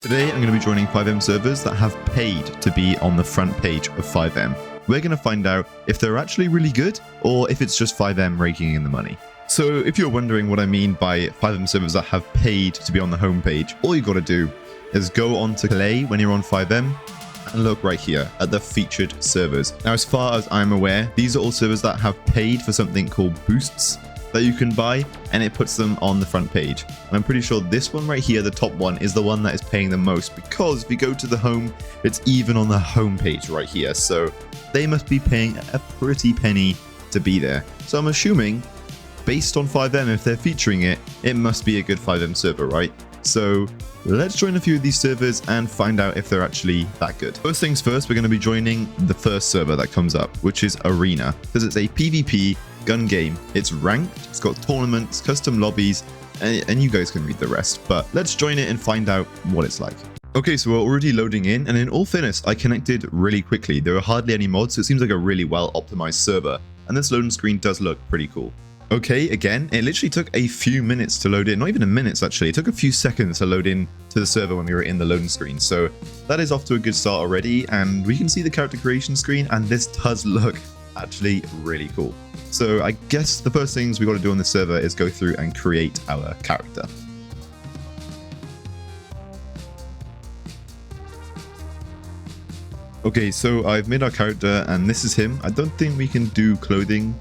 Today I'm going to be joining FiveM servers that have paid to be on the front page of FiveM. We're going to find out if they're actually really good or if it's just FiveM raking in the money. So if you're wondering what I mean by FiveM servers that have paid to be on the home page, all you got to do is go on to Play when you're on FiveM and look right here at the featured servers. Now, as far as I'm aware, these are all servers that have paid for something called boosts that you can buy, and it puts them on the front page. And I'm pretty sure this one right here, the top one, is the one that is paying the most, because if you go to the home, it's even on the home page right here. So they must be paying a pretty penny to be there. So I'm assuming, based on FiveM, if they're featuring it, it must be a good FiveM server, right? So let's join a few of these servers and find out if they're actually that good. First things first, we're going to be joining the first server that comes up, which is Arena, because it's a PvP gun game. It's ranked, it's got tournaments, custom lobbies, and you guys can read the rest. But let's join it and find out what it's like. Okay, so we're already loading in, and in all fairness, I connected really quickly. There are hardly any mods, so it seems like a really well optimized server. And this loading screen does look pretty cool. Okay, again, it literally took a few minutes to load in, not even a minute actually. It took a few seconds to load in to the server when we were in the loading screen. So that is off to a good start already, and we can see the character creation screen, and this does look actually really cool. So I guess the first things we got to do on this server is go through and create our character. Okay, so I've made our character, and this is him. I don't think we can do clothing.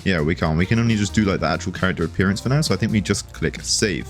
Yeah, we can't. We can only just do like the actual character appearance for now, so I think we just click save.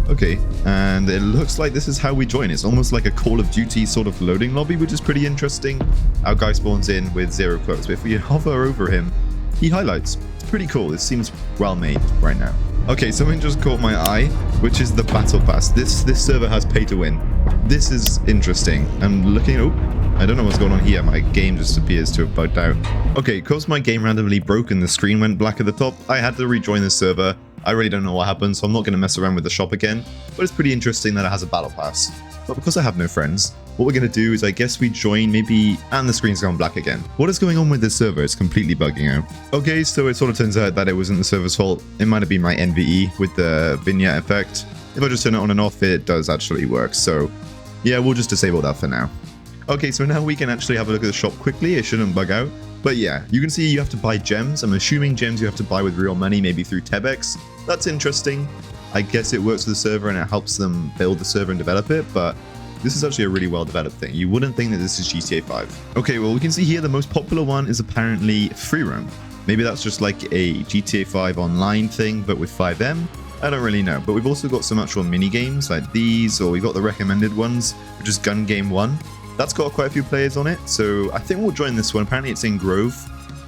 Okay, and it looks like this is how we join. It's almost like a Call of Duty sort of loading lobby, which is pretty interesting. Our guy spawns in with 0 clothes, but if we hover over him, he highlights. It's pretty cool. It seems well made right now. Okay, something just caught my eye, which is the battle pass. This server has pay to win. This is interesting. I'm looking. Oh, I don't know what's going on here. My game just appears to have bugged out. Okay, because my game randomly broke and the screen went black at the top, I had to rejoin the server. I really don't know what happened, so I'm not going to mess around with the shop again. But it's pretty interesting that it has a battle pass. But because I have no friends, what we're going to do is I guess we join maybe, and the screen's gone black again. What is going on with this server? It's completely bugging out. Okay, so it sort of turns out that it wasn't the server's fault. It might have been my NVE with the vignette effect. If I just turn it on and off, it does actually work. So yeah, we'll just disable that for now. Okay, so now we can actually have a look at the shop quickly. It shouldn't bug out. But yeah, you can see you have to buy gems. I'm assuming gems you have to buy with real money, maybe through Tebex. That's interesting. I guess it works for the server and it helps them build the server and develop it, but this is actually a really well developed thing. You wouldn't think that this is GTA 5. Okay, well, we can see here the most popular one is apparently free roam. Maybe that's just like a GTA 5 online thing, but with FiveM. I don't really know. But we've also got some actual mini games like these, or we've got the recommended ones, which is Gun Game 1. That's got quite a few players on it, so I think we'll join this one. Apparently it's in Grove.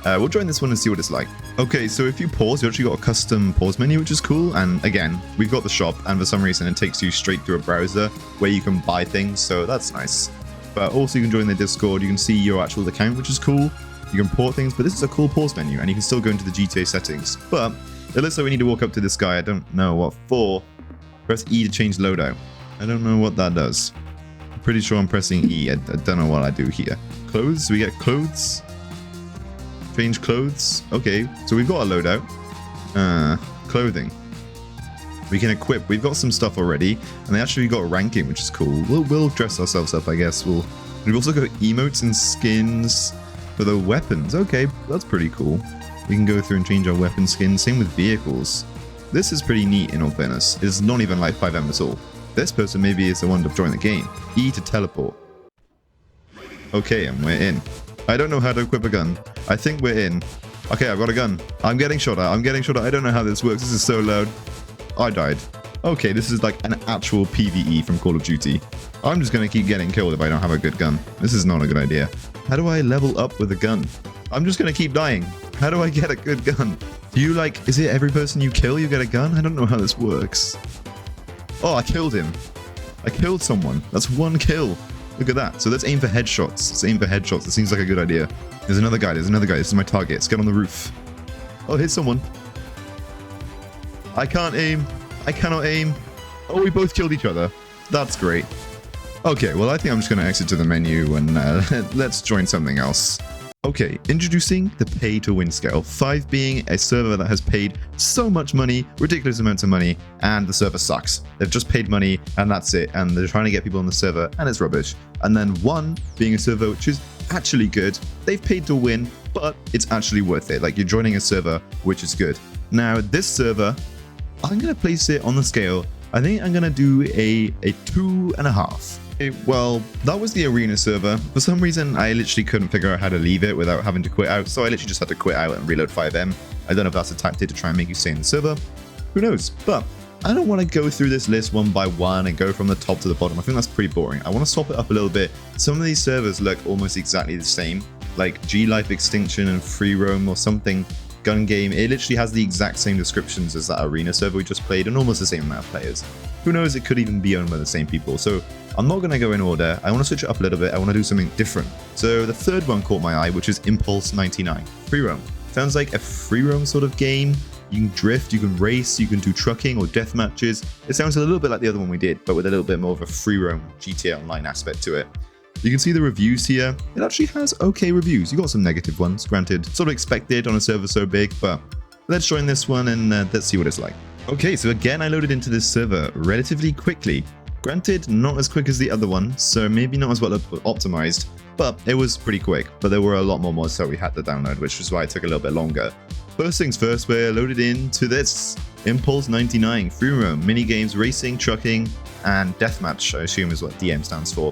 We'll join this one and see what it's like. Okay, so if you pause, you actually got a custom pause menu, which is cool. And again, we've got the shop, and for some reason it takes you straight through a browser where you can buy things, so that's nice. But also you can join the Discord, you can see your actual account, which is cool. You can port things, but this is a cool pause menu, and you can still go into the GTA settings. But it looks like we need to walk up to this guy. I don't know what for. Press E to change loadout. I don't know what that does. I'm pretty sure I'm pressing E. I don't know what I do here. Clothes, we get clothes. Change clothes. Okay, so we've got a loadout. Clothing. We can equip. We've got some stuff already, and they actually got ranking, which is cool. We'll dress ourselves up, I guess. We've also got emotes and skins for the weapons. Okay, that's pretty cool. We can go through and change our weapon skins. Same with vehicles. This is pretty neat in all fairness. It's not even like FiveM at all. This person maybe is the one to join the game. E to teleport. Okay, and we're in. I don't know how to equip a gun. I think we're in. Okay, I've got a gun. I'm getting shot at. I don't know how this works. This is so loud. I died. Okay, this is like an actual PvE from Call of Duty. I'm just going to keep getting killed if I don't have a good gun. This is not a good idea. How do I level up with a gun? I'm just going to keep dying. How do I get a good gun? Do you like, is it every person you kill you get a gun? I don't know how this works. Oh, I killed him. I killed someone. That's one kill. Look at that. So let's aim for headshots. Let's aim for headshots. It seems like a good idea. There's another guy. This is my target. Let's get on the roof. Oh, hit someone. I can't aim. I cannot aim. Oh, we both killed each other. That's great. Okay, well, I think I'm just going to exit to the menu and let's join something else. Okay, introducing the pay to win scale. Five being a server that has paid so much money, ridiculous amounts of money, and the server sucks. They've just paid money and that's it. And they're trying to get people on the server and it's rubbish. And then one being a server which is actually good. They've paid to win, but it's actually worth it. Like, you're joining a server which is good. Now, this server, I'm going to place it on the scale. I think I'm going to do a 2.5. Okay, well, that was the arena server. For some reason, I literally couldn't figure out how to leave it without having to quit out, so I literally just had to quit out and reload FiveM. I don't know if that's a tactic to try and make you stay in the server. Who knows? But I don't want to go through this list one by one and go from the top to the bottom. I think that's pretty boring. I want to swap it up a little bit. Some of these servers look almost exactly the same, like G-Life Extinction and Free Roam or something. Gun Game, it literally has the exact same descriptions as that arena server we just played and almost the same amount of players. Who knows, it could even be owned by the same people. So I'm not going to go in order. I want to switch it up a little bit. I want to do something different. So the third one caught my eye, which is Impulse 99. Free roam. Sounds like a free roam sort of game. You can drift, you can race, you can do trucking or death matches. It sounds a little bit like the other one we did, but with a little bit more of a free roam GTA Online aspect to it. You can see the reviews here. It actually has okay reviews. You got some negative ones, granted. Sort of expected on a server so big, but let's join this one and let's see what it's like. Okay, so again, I loaded into this server relatively quickly. Granted, not as quick as the other one, so maybe not as well optimized, but it was pretty quick. But there were a lot more mods that we had to download, which is why it took a little bit longer. First things first, we're loaded into this Impulse 99, free roam, minigames, racing, trucking, and deathmatch, I assume is what DM stands for.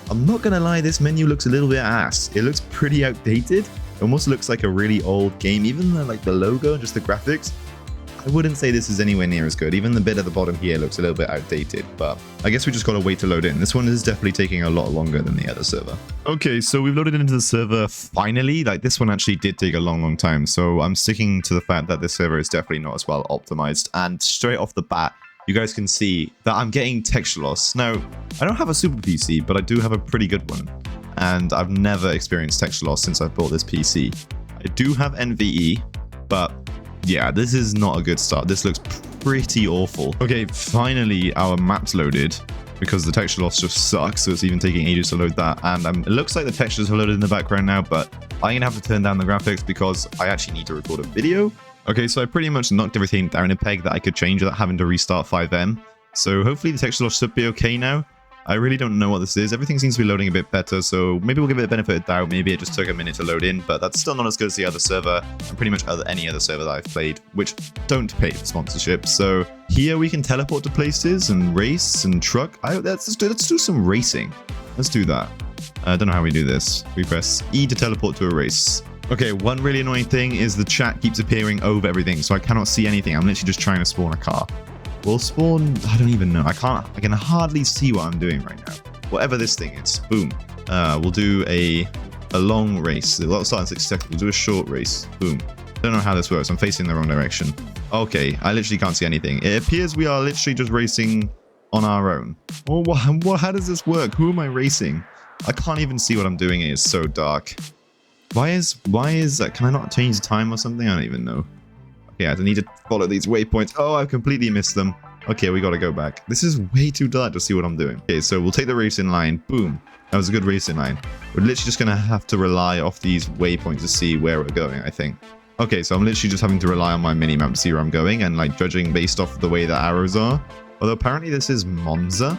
I'm not gonna lie, this menu looks a little bit ass. It looks pretty outdated. It almost looks like a really old game, even like the logo and just the graphics. I wouldn't say this is anywhere near as good. Even the bit at the bottom here looks a little bit outdated, but I guess we just gotta wait to load in. This one is definitely taking a lot longer than the other server. Okay, so we've loaded into the server finally. Like, this one actually did take a long time, so I'm sticking to the fact that this server is definitely not as well optimized. And straight off the bat, you guys can see that I'm getting texture loss. Now, I don't have a super PC, but I do have a pretty good one. And I've never experienced texture loss since I bought this PC. I do have NVE, but yeah, this is not a good start. This looks pretty awful. Okay, finally our map's loaded because the texture loss just sucks. So it's even taking ages to load that. And it looks like the textures are loaded in the background now, but I'm gonna have to turn down the graphics because I actually need to record a video. Okay, so I pretty much knocked everything down a peg that I could change without having to restart FiveM. So hopefully the texture loss should be okay now. I really don't know what this is. Everything seems to be loading a bit better, so maybe we'll give it the benefit of doubt. Maybe it just took a minute to load in, but that's still not as good as the other server, and pretty much any other server that I've played, which don't pay for sponsorship. So here we can teleport to places and race and truck. Let's do some racing. Let's do that. I don't know how we do this. We press E to teleport to a race. Okay, one really annoying thing is the chat keeps appearing over everything, so I cannot see anything. I'm literally just trying to spawn a car. We'll spawn, I don't even know. I can hardly see what I'm doing right now. Whatever this thing is, boom. We'll do a long race. It'll start in 6 seconds. We'll do a short race, boom. Don't know how this works. I'm facing the wrong direction. Okay, I literally can't see anything. It appears we are literally just racing on our own. Well, how does this work? Who am I racing? I can't even see what I'm doing. It is so dark. Why is that? Can I not change the time or something? I don't even know. Okay, I need to follow these waypoints. Oh, I've completely missed them. Okay, we gotta go back. This is way too dark to see what I'm doing. Okay, so we'll take the racing line. Boom. That was a good racing line. We're literally just gonna have to rely off these waypoints to see where we're going, I think. Okay, so I'm literally just having to rely on my mini-map to see where I'm going and like judging based off the way the arrows are. Although apparently this is Monza,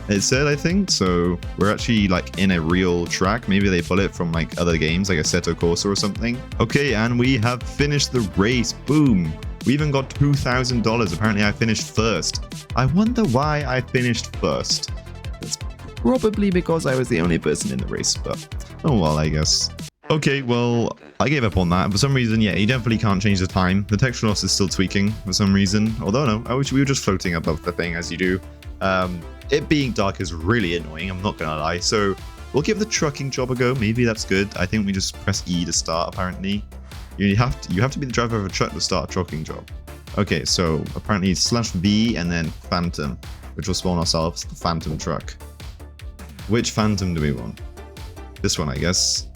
it said, I think. So we're actually like in a real track. Maybe they pull it from like other games like Assetto Corsa or something. Okay, and we have finished the race. Boom. We even got $2,000. Apparently I finished first. I wonder why I finished first. It's probably because I was the only person in the race, but oh well, I guess. Okay, well, I gave up on that. For some reason, yeah, you definitely can't change the time. The texture loss is still tweaking for some reason. Although, no, we were just floating above the thing as you do. It being dark is really annoying, I'm not gonna lie. So we'll give the trucking job a go. Maybe that's good. I think we just press E to start, apparently. You have to be the driver of a truck to start a trucking job. Okay, so apparently /V and then Phantom, which will spawn ourselves the Phantom truck. Which Phantom do we want? This one, I guess.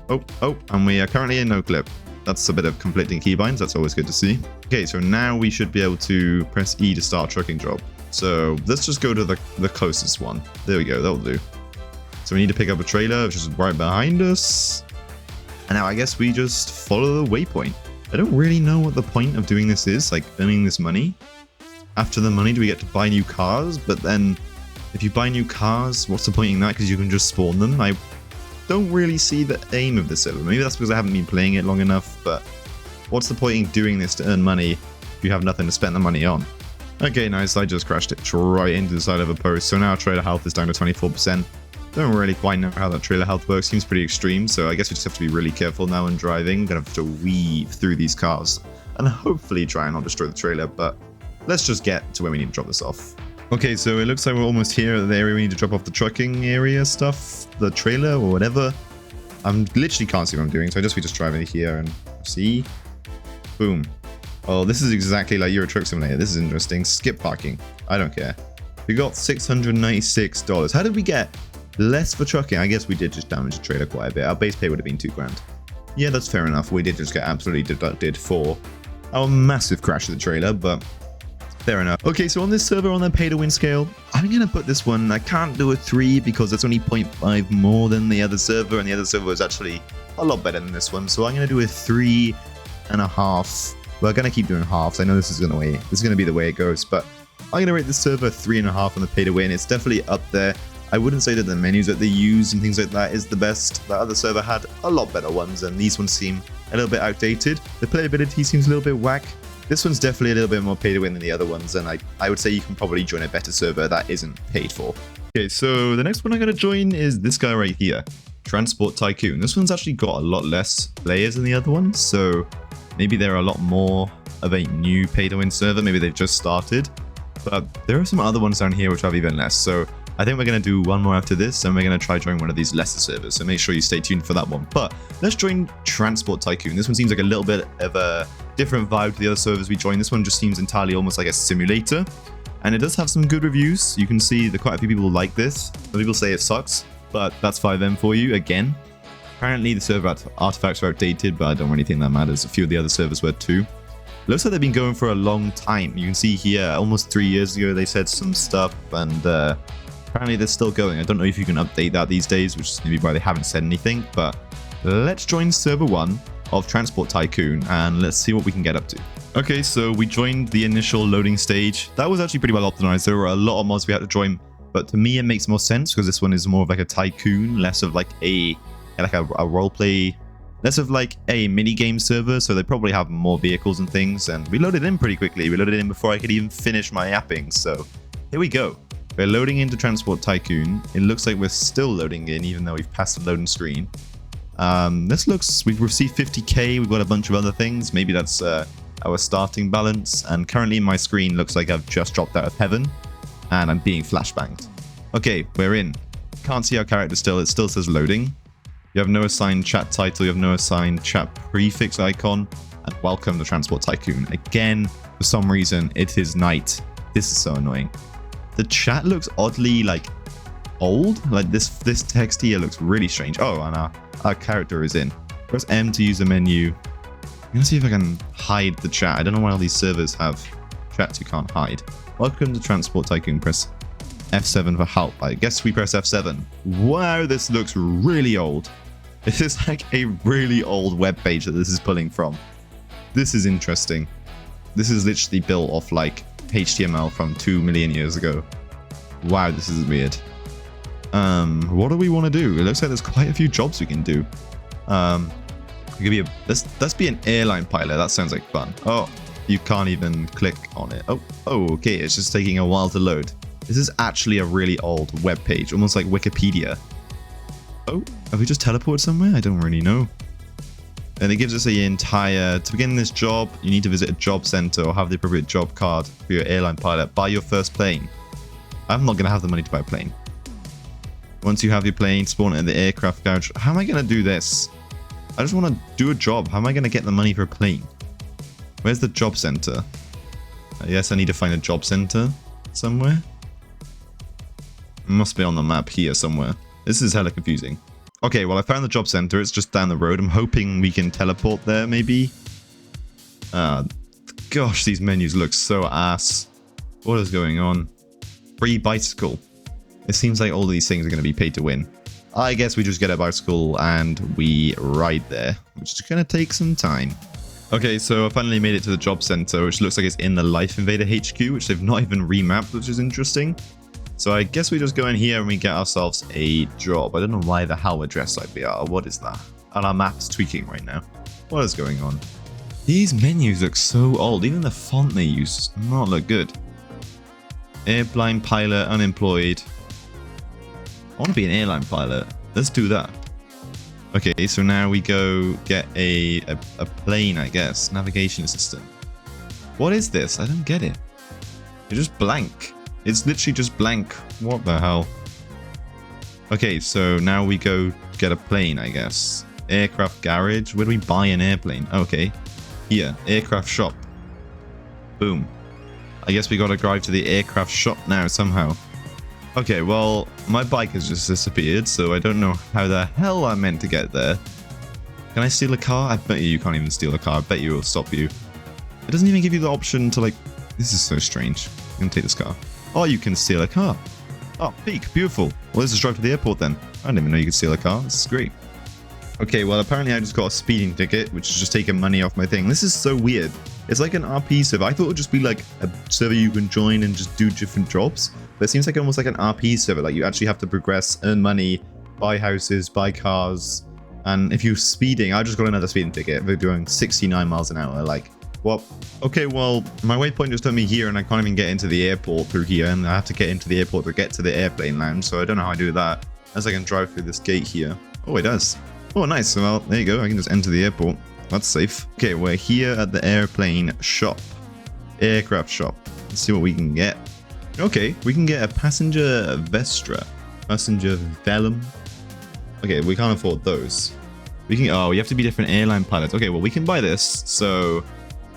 Oh, and we are currently in no clip. That's a bit of conflicting keybinds. That's always good to see. Okay, so now we should be able to press E to start a trucking job. So let's just go to the closest one. There we go, that'll do. So we need to pick up a trailer, which is right behind us. And now I guess we just follow the waypoint. I don't really know what the point of doing this is, like earning this money. After the money, do we get to buy new cars? But then if you buy new cars, what's the point in that? Because you can just spawn them. I don't really see the aim of this server. Maybe that's because I haven't been playing it long enough, but what's the point in doing this to earn money if you have nothing to spend the money on? Okay, nice. I just crashed it right into the side of a post. So now trailer health is down to 24%. Don't really quite know how that trailer health works. Seems pretty extreme. So I guess we just have to be really careful now when driving. I'm going to have to weave through these cars and hopefully try and not destroy the trailer. But let's just get to where we need to drop this off. Okay, so it looks like we're almost here at the area we need to drop off the trucking area stuff, the trailer or whatever. I'm literally can't see what I'm doing. So I guess we just drive in here and see. Boom. Oh, this is exactly like Euro Truck Simulator. This is interesting. Skip parking. I don't care. We got $696. How did we get less for trucking? I guess we did just damage the trailer quite a bit. Our base pay would have been $2,000. Yeah, that's fair enough. We did just get absolutely deducted for our massive crash of the trailer, but fair enough. Okay, so on this server, on the pay to win scale, I'm going to put this one, I can't do a 3 because it's only 0.5 more than the other server, and the other server is actually a lot better than this one. So I'm going to do a 3.5. We're going to keep doing halves. I know this is going to be the way it goes, but I'm going to rate this server 3.5 on the pay to win. It's definitely up there. I wouldn't say that the menus that they use and things like that is the best. The other server had a lot better ones, and these ones seem a little bit outdated. The playability seems a little bit whack. This one's definitely a little bit more pay to win than the other ones, and I would say you can probably join a better server that isn't paid for. Okay, so the next one I'm going to join is this guy right here, Transport Tycoon. This one's actually got a lot less players than the other ones, so maybe they're a lot more of a new pay to win server. Maybe they've just started, but there are some other ones down here which have even less. So I think we're going to do one more after this, and we're going to try join one of these lesser servers. So make sure you stay tuned for that one. But let's join Transport Tycoon. This one seems like a little bit of a different vibe to the other servers we joined. This one just seems entirely almost like a simulator, and it does have some good reviews. You can see that quite a few people like this. Some people say it sucks, but that's FiveM for you again. Apparently the server artifacts are outdated, but I don't really think that matters. A few of the other servers were too. It looks like they've been going for a long time. You can see here, almost 3 years ago, they said some stuff, and apparently they're still going. I don't know if you can update that these days, which is maybe why they haven't said anything, but let's join server 1 of Transport Tycoon, and let's see what we can get up to. Okay, so we joined the initial loading stage. That was actually pretty well optimized. There were a lot of mods we had to join, but to me it makes more sense because this one is more of like a tycoon, less of like a roleplay, less of like a minigame server, so they probably have more vehicles and things, and we loaded in pretty quickly. We loaded in before I could even finish my yapping, so here we go. We're loading into Transport Tycoon. It looks like we're still loading in, even though we've passed the loading screen. We've received 50k, we've got a bunch of other things. Maybe that's our starting balance, and currently my screen looks like I've just dropped out of heaven, and I'm being flashbanged. Okay, we're in. Can't see our character still, it still says loading. You have no assigned chat title, you have no assigned chat prefix icon, and welcome to Transport Tycoon. Again, for some reason, it is night. This is so annoying. The chat looks oddly, like, old. Like, this text here looks really strange. Oh, and our character is in. Press M to use the menu. I'm gonna see if I can hide the chat. I don't know why all these servers have chats you can't hide. Welcome to Transport Tycoon. Press F7 for help. I guess we press F7. Wow, this looks really old. This is like a really old web page that this is pulling from. This is interesting. This is literally built off like HTML from 2 million years ago. Wow, this is weird. What do we want to do? It looks like there's quite a few jobs we can do. Let's be an airline pilot. That sounds like fun. Oh, you can't even click on it. Oh, okay. It's just taking a while to load. This is actually a really old web page, almost like Wikipedia. Oh, have we just teleported somewhere? I don't really know. And it gives us the entire, to begin this job, you need to visit a job center or have the appropriate job card for your airline pilot. Buy your first plane. I'm not going to have the money to buy a plane. Once you have your plane, spawn it in the aircraft garage. How am I going to do this? I just want to do a job. How am I going to get the money for a plane? Where's the job center? Yes, I need to find a job center somewhere. It must be on the map here somewhere. This is hella confusing. Okay, well, I found the job center. It's just down the road. I'm hoping we can teleport there, maybe. Gosh, these menus look so ass. What is going on? Free bicycle. It seems like all these things are going to be paid to win. I guess we just get a bicycle and we ride there, which is going to take some time. Okay, so I finally made it to the job center, which looks like it's in the Life Invader HQ, which they've not even remapped, which is interesting. So I guess we just go in here and we get ourselves a job. I don't know why the hell we're dressed like we are. What is that? And our map's tweaking right now. What is going on? These menus look so old. Even the font they use does not look good. Airline pilot, unemployed. I want to be an airline pilot. Let's do that. Okay, so now we go get a plane, I guess. Navigation assistant. What is this? I don't get it. It's just blank. It's literally just blank. What the hell? Okay, so now we go get a plane, I guess. Aircraft garage. Where do we buy an airplane? Okay. Here. Aircraft shop. Boom. I guess we gotta drive to the aircraft shop now somehow. Okay, well, my bike has just disappeared, so I don't know how the hell I'm meant to get there. Can I steal a car? I bet you can't even steal a car. I bet you it'll stop you. It doesn't even give you the option to, like... This is so strange. I'm gonna take this car. Oh, you can steal a car. Oh, peak. Beautiful. Well, let's just drive to the airport then. I didn't even know you could steal a car. This is great. Okay, well, apparently I just got a speeding ticket, which is just taking money off my thing. This is so weird. It's like an RP server. I thought it would just be like a server you can join and just do different jobs. But it seems like almost like an RP server. Like you actually have to progress, earn money, buy houses, buy cars. And if you're speeding, I just got another speeding ticket. We're doing 69 miles an hour. Like, what? Okay, well, my waypoint just took me here and I can't even get into the airport through here. And I have to get into the airport to get to the airplane lounge. So I don't know how I do that. Unless I can drive through this gate here. Oh, it does. Oh, nice. Well, there you go. I can just enter the airport. That's safe. Okay, we're here at the airplane shop. Aircraft shop. Let's see what we can get. Okay, we can get a passenger Vestra. Passenger Vellum. Okay, we can't afford those. We can... Oh, you have to be different airline pilots. Okay, well, we can buy this. So,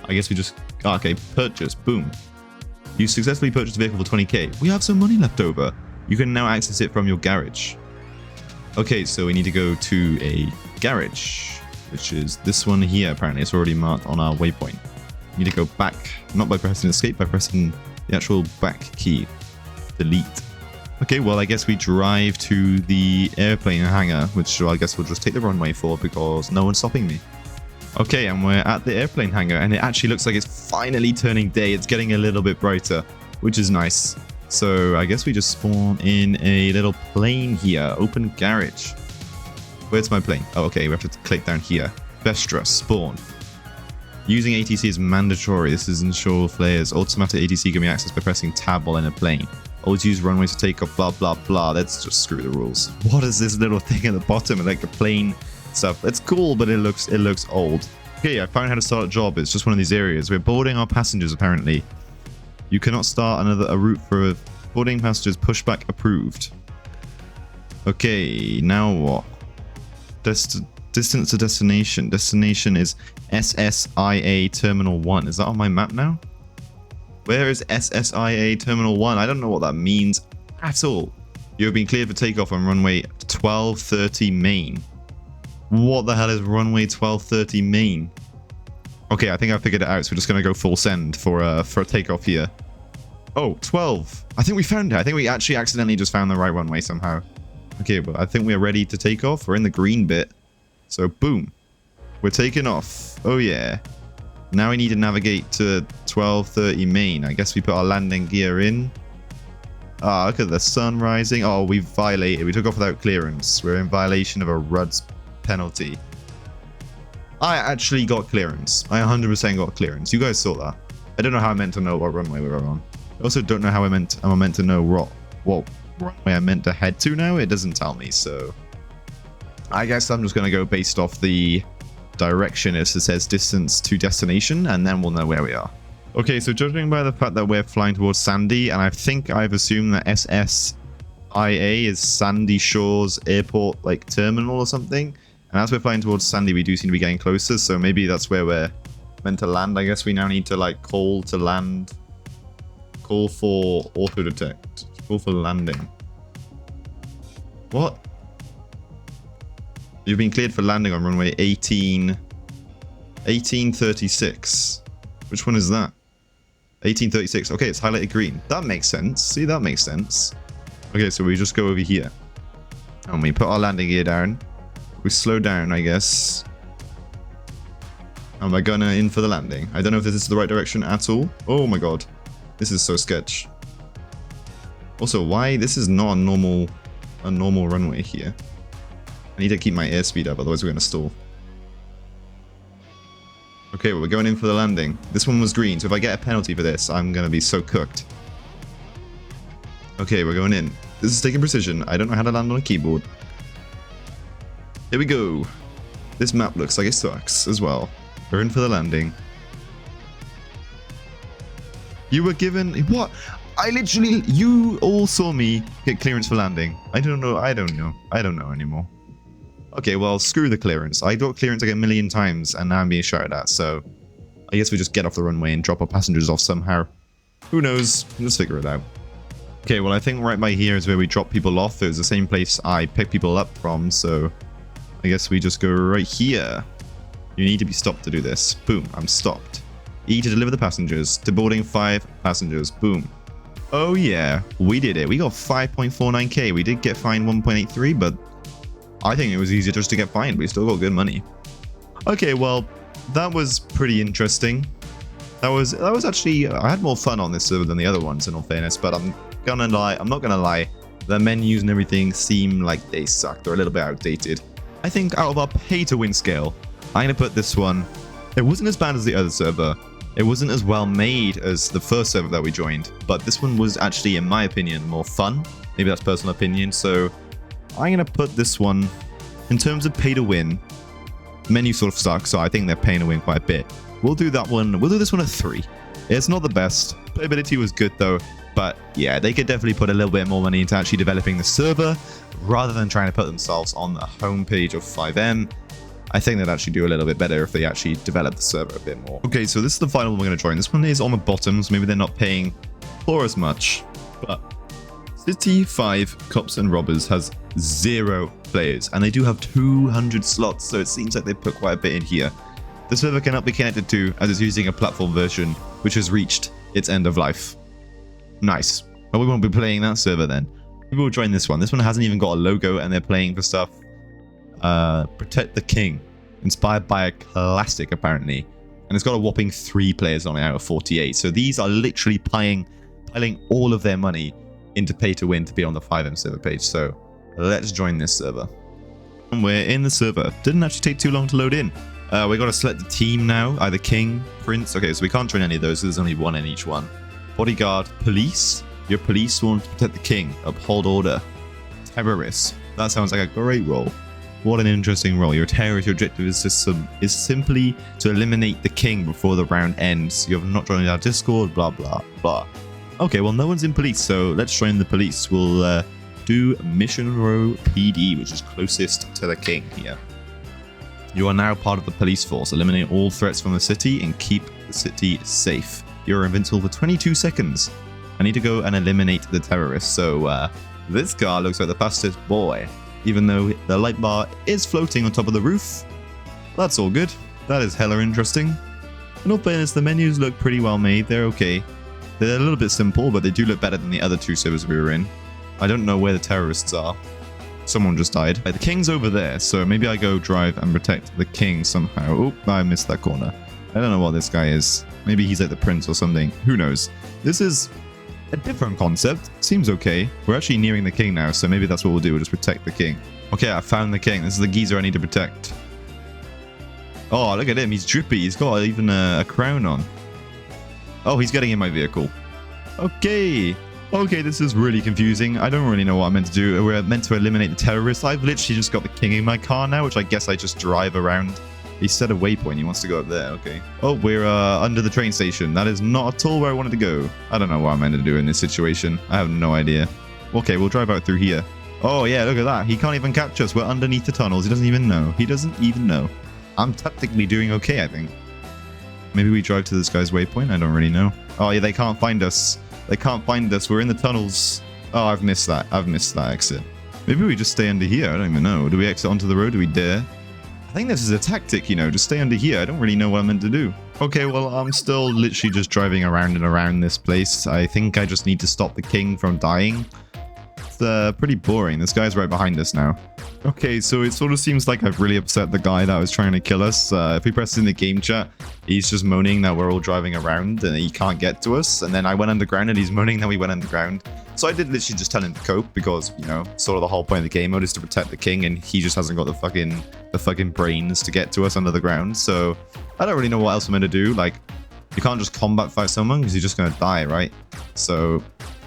I guess we just... Oh, okay, purchase. Boom. You successfully purchased a vehicle for 20k. We have some money left over. You can now access it from your garage. Okay, so we need to go to a garage, which is this one here. Apparently, it's already marked on our waypoint. You need to go back, not by pressing escape, by pressing the actual back key. Delete. Okay, well, I guess we drive to the airplane hangar, which I guess we'll just take the runway for because no one's stopping me. Okay, and we're at the airplane hangar, and it actually looks like it's finally turning day. It's getting a little bit brighter, which is nice. So I guess we just spawn in a little plane here. Open garage. Where's my plane? Oh, okay. We have to click down here. Vestra, spawn. Using ATC is mandatory. This is ensure flares. Automatic ATC can be accessed by pressing tab while in a plane. Always use runways to take off, blah, blah, blah. Let's just screw the rules. What is this little thing at the bottom? Like the plane stuff. It's cool, but it looks old. Okay, I found how to start a job. It's just one of these areas. We're boarding our passengers, apparently. You cannot start a route for boarding passengers. Pushback approved. Okay, now what? Distance to destination. Destination is SSIA Terminal 1. Is that on my map now? Where is SSIA Terminal 1? I don't know what that means at all. You have been cleared for takeoff on runway 1230 main. What the hell is runway 1230 main? Okay, I think I figured it out, so we're just going to go full send for a takeoff here. Oh, 12. I think we found it. I think we actually accidentally just found the right runway somehow. Okay, but I think we're ready to take off. We're in the green bit. So, boom. We're taking off. Oh, yeah. Now we need to navigate to 1230 main. I guess we put our landing gear in. Ah, look at the sun rising. Oh, we violated. We took off without clearance. We're in violation of a RUDS penalty. I actually got clearance. I 100% got clearance. You guys saw that. I don't know how I meant to know what runway we were on. I also don't know how I'm meant to know what runway I'm meant to head to now. It doesn't tell me, so I guess I'm just going to go based off the direction as it says distance to destination, and then we'll know where we are. Okay, so judging by the fact that we're flying towards Sandy, and I think I've assumed that SSIA is Sandy Shores Airport, like, terminal or something. And as we're flying towards Sandy, we do seem to be getting closer, so maybe that's where we're meant to land. I guess we now need to, like, call to land. Call for auto-detect. Call for landing. What? You've been cleared for landing on runway 1836. Which one is that? 1836. Okay, it's highlighted green. That makes sense. See, that makes sense. Okay, so we just go over here. And we put our landing gear down. We slow down, I guess. And we're gonna in for the landing. I don't know if this is the right direction at all. Oh my god. This is so sketch. Also, why? This is not a normal runway here. I need to keep my airspeed up, otherwise we're gonna stall. Okay, well, we're going in for the landing. This one was green, so if I get a penalty for this, I'm gonna be so cooked. Okay, we're going in. This is taking precision. I don't know how to land on a keyboard. Here we go. This map looks like it sucks as well. We're in for the landing. You were given... What? I literally... You all saw me get clearance for landing. I don't know anymore. Okay, well, screw the clearance. I got clearance like a million times, and now I'm being shouted at, so... I guess we just get off the runway and drop our passengers off somehow. Who knows? Let's figure it out. Okay, well, I think right by here is where we drop people off. It was the same place I picked people up from, so... I guess we just go right here. You need to be stopped to do this. Boom, I'm stopped. E to deliver the passengers. To boarding 5 passengers. Boom. Oh yeah, we did it. We got 5.49k. We did get fined 1.83, but I think it was easier just to get fined. We still got good money. Okay, well, that was pretty interesting. That was actually... I had more fun on this server than the other ones, in all fairness, but I'm not gonna lie. The menus and everything seem like they suck. They're a little bit outdated. I think out of our pay-to-win scale, I'm going to put this one... It wasn't as bad as the other server. It wasn't as well made as the first server that we joined. But this one was actually, in my opinion, more fun. Maybe that's personal opinion. So I'm going to put this one... In terms of pay-to-win, menu sort of sucks, so I think they're paying to win quite a bit. We'll do that one... We'll do this one a 3. It's not the best. Playability was good, though. But yeah, they could definitely put a little bit more money into actually developing the server rather than trying to put themselves on the homepage of FiveM. I think they'd actually do a little bit better if they actually develop the server a bit more. Okay, so this is the final one we're going to join. This one is on the bottom, so maybe they're not paying for as much. But City 5 Cops and Robbers has 0 players, and they do have 200 slots, so it seems like they put quite a bit in here. The server cannot be connected to, as it's using a platform version, which has reached its end of life. Nice. Well, we won't be playing that server then. Maybe we'll join this one. This one hasn't even got a logo, and they're playing for stuff. Protect the King. Inspired by a classic, apparently. And it's got a whopping 3 players on it out of 48. So these are literally piling all of their money into pay to win to be on the FiveM server page. So let's join this server. And we're in the server. Didn't actually take too long to load in. We got to select the team now. Either King, Prince. Okay, so we can't join any of those. So there's only one in each one. Bodyguard, police. Your police sworn to protect the king. Uphold order. Terrorists. That sounds like a great role. What an interesting role. You're a terrorist. Your objective is simply to eliminate the king before the round ends. You have not joined our Discord, blah, blah, blah. Okay, well, no one's in police, so let's join the police. We'll do Mission Row PD, which is closest to the king here. You are now part of the police force. Eliminate all threats from the city and keep the city safe. You're invincible for 22 seconds. I need to go and eliminate the terrorists. So this car looks like the fastest boy, even though the light bar is floating on top of the roof. That's all good. That is hella interesting. In all fairness, the menus look pretty well made. They're okay. They're a little bit simple, but they do look better than the other 2 servers we were in. I don't know where the terrorists are. Someone just died. The king's over there, so maybe I go drive and protect the king somehow. Oh, I missed that corner. I don't know what this guy is. Maybe he's like the prince or something. Who knows? This is a different concept. Seems okay. We're actually nearing the king now, so maybe that's what we'll do. We'll just protect the king. Okay, I found the king. This is the geezer I need to protect. Oh, look at him. He's drippy. He's got even a crown on. Oh, he's getting in my vehicle. Okay. Okay, this is really confusing. I don't really know what I'm meant to do. We're meant to eliminate the terrorists. I've literally just got the king in my car now, which I guess I just drive around. He set a waypoint. He wants to go up there. Okay. Oh, we're under the train station. That is not at all where I wanted to go. I don't know what I'm meant to do in this situation. I have no idea. Okay, we'll drive out through here. Oh, yeah, look at that. He can't even catch us. We're underneath the tunnels. He doesn't even know. He doesn't even know. I'm tactically doing okay, I think. Maybe we drive to this guy's waypoint. I don't really know. Oh, yeah, they can't find us. They can't find us. We're in the tunnels. Oh, I've missed that. I've missed that exit. Maybe we just stay under here. I don't even know. Do we exit onto the road? Do we dare? I think this is a tactic, you know, just stay under here. I don't really know what I'm meant to do. Okay, well, I'm still literally just driving around and around this place. I think I just need to stop the king from dying. pretty boring. This guy's right behind us now. Okay, so it sort of seems like I've really upset the guy that was trying to kill us. If we press in the game chat, he's just moaning that we're all driving around and he can't get to us. And then I went underground and he's moaning that we went underground. So I did literally just tell him to cope because, you know, sort of the whole point of the game mode is to protect the king, and he just hasn't got the fucking brains to get to us under the ground. So I don't really know what else I'm going to do. Like, you can't just combat fight someone because you're just going to die, right? So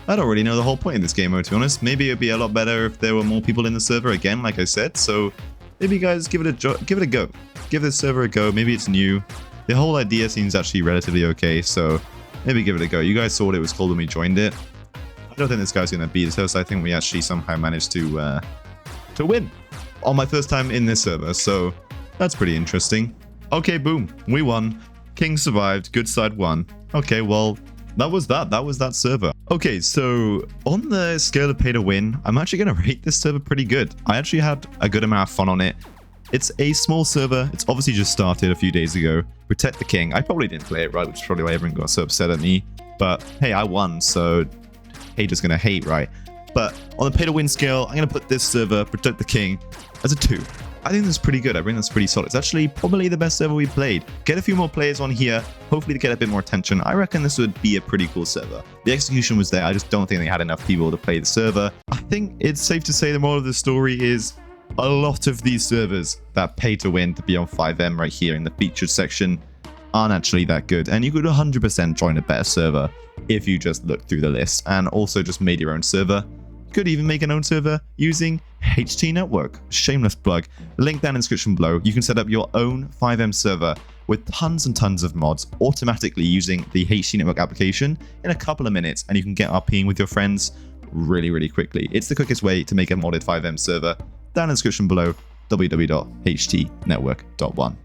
I don't really know the whole point of this game mode, to be honest. Maybe it'd be a lot better if there were more people in the server again, like I said. So maybe you guys give it a go. Give this server a go. Maybe it's new. The whole idea seems actually relatively okay, so maybe give it a go. You guys saw what it was called when we joined it. I don't think this guy's going to beat us. I think we actually somehow managed to win on my first time in this server, so that's pretty interesting. Okay, boom. We won. King survived. Good side won. Okay, well, that was that server. Okay, so on the scale of pay to win, I'm actually going to rate this server pretty good. I actually had a good amount of fun on it. It's a small server. It's obviously just started a few days ago. Protect the king. I probably didn't play it right, which is probably why everyone got so upset at me. But hey, I won, so haters gonna hate, right? But on the pay to win scale, I'm gonna put this server, Protect the King, as a 2. I think that's pretty good. I think that's pretty solid. It's actually probably the best server we played. Get a few more players on here, hopefully to get a bit more attention. I reckon this would be a pretty cool server. The execution was there. I just don't think they had enough people to play the server. I think it's safe to say the moral of the story is a lot of these servers that pay to win to be on FiveM right here in the featured section aren't actually that good. And you could 100% join a better server if you just look through the list and also just made your own server. You could even make an own server using HTNetwork. Shameless plug. Link down in the description below. You can set up your own FiveM server with tons and tons of mods automatically using the HTNetwork application in a couple of minutes, and you can get RPing with your friends really, really quickly. It's the quickest way to make a modded FiveM server. Down in the description below, www.htnetwork.one.